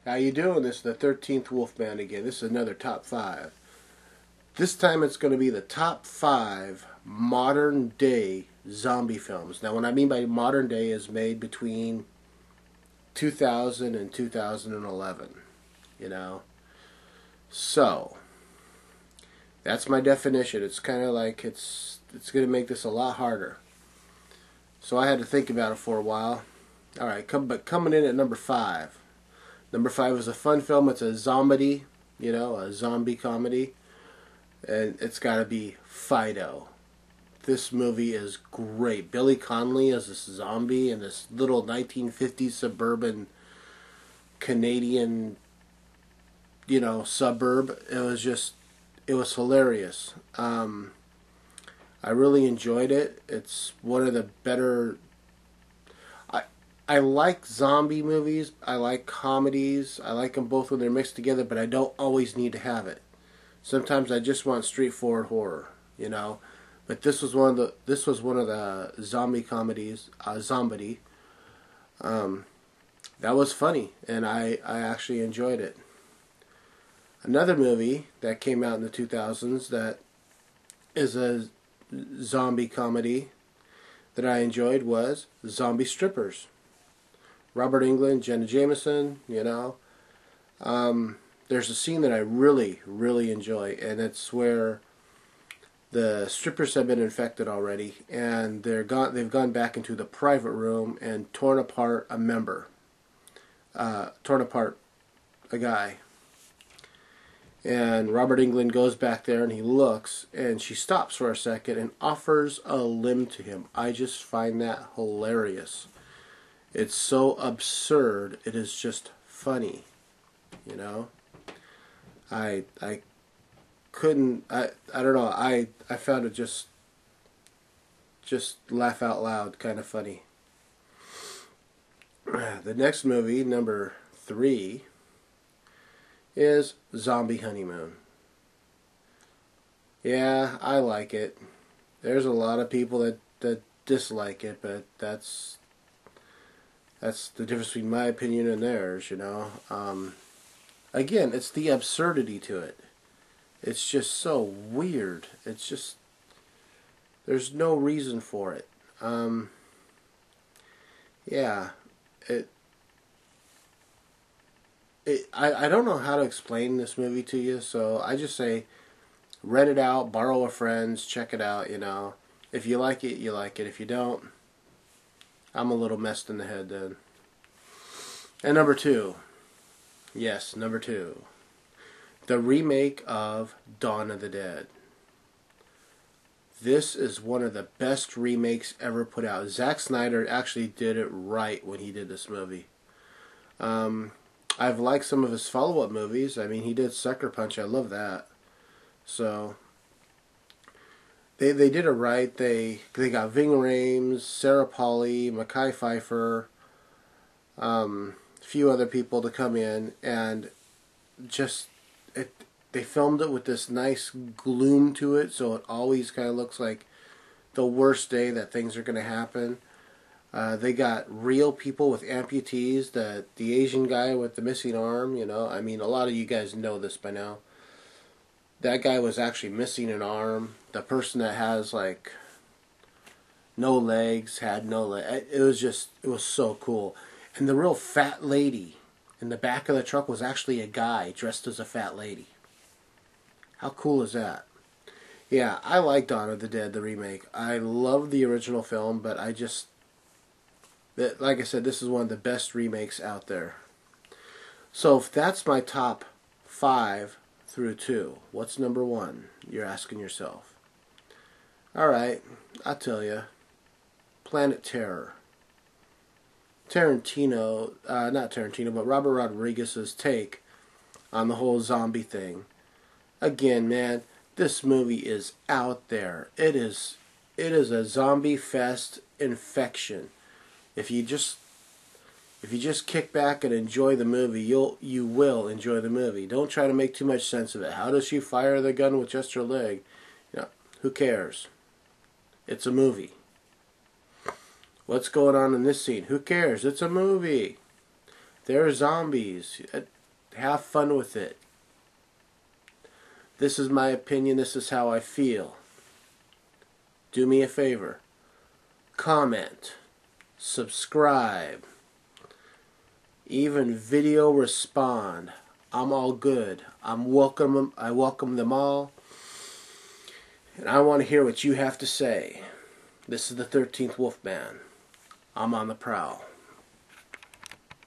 How you doing? This is the 13th Wolfman again. This is another top 5. This time it's going to be the top 5 modern day zombie films. Now what I mean by modern day is made between 2000 and 2011. You know? So, that's my definition. It's kind of like it's going to make this a lot harder. So I had to think about it for a while. Alright, but coming in at number 5. Number 5 is a fun film. It's a zombie, a zombie comedy. And it's got to be Fido. This movie is great. Billy Connolly as this zombie in this little 1950s suburban Canadian, suburb. It was hilarious. I really enjoyed it. It's one of the better... I like zombie movies. I like comedies. I like them both when they're mixed together, but I don't always need to have it. Sometimes I just want straightforward horror, But this was one of the zombie comedies, Zombie. That was funny, and I actually enjoyed it. Another movie that came out in the 2000s that is a zombie comedy that I enjoyed was Zombie Strippers. Robert Englund, Jenna Jameson, There's a scene that I really, really enjoy, and it's where the strippers have been infected already, and they've gone back into the private room and torn apart a guy. And Robert Englund goes back there and he looks, and she stops for a second and offers a limb to him. I just find that hilarious. It's so absurd, it is just funny, I couldn't, I don't know, I found it just laugh out loud kind of funny. The next movie, number 3, is Zombie Honeymoon. Yeah, I like it. There's a lot of people that dislike it, but that's the difference between my opinion and theirs, Again, it's the absurdity to it. It's just so weird. It's just, there's no reason for it. Yeah, I don't know how to explain this movie to you, so I just say rent it out, borrow a friend's, check it out, If you like it, you like it. If you don't, I'm a little messed in the head then. And number 2. Yes, number 2. The remake of Dawn of the Dead. This is one of the best remakes ever put out. Zack Snyder actually did it right when he did this movie. I've liked some of his follow-up movies. I mean, he did Sucker Punch. I love that. So, they did it right. They got Ving Rhames, Sarah Polley, Mekhi Phifer, a few other people to come in, and they filmed it with this nice gloom to it, so it always kind of looks like the worst day that things are going to happen. They got real people with amputees, the Asian guy with the missing arm, I mean, a lot of you guys know this by now. That guy was actually missing an arm. The person that has, no legs had no legs. It was so cool. And the real fat lady in the back of the truck was actually a guy dressed as a fat lady. How cool is that? Yeah, I like Dawn of the Dead, the remake. I love the original film, but like I said, this is one of the best remakes out there. So if that's my top 5 through 2, what's number 1? You're asking yourself. Alright, I'll tell you. Planet Terror. Not Tarantino, but Robert Rodriguez's take on the whole zombie thing. Again, man, this movie is out there. It is a zombie fest infection. If you just kick back and enjoy the movie, you will enjoy the movie. Don't try to make too much sense of it. How does she fire the gun with just her leg? Who cares? It's a movie. What's going on in this scene? Who cares? It's a movie. They're zombies. Have fun with it. This is my opinion. This is how I feel. Do me a favor. Comment. Subscribe. Even video respond. I'm all good. I welcome them all. And I want to hear what you have to say. This is the 13th Wolfman. I'm on the prowl.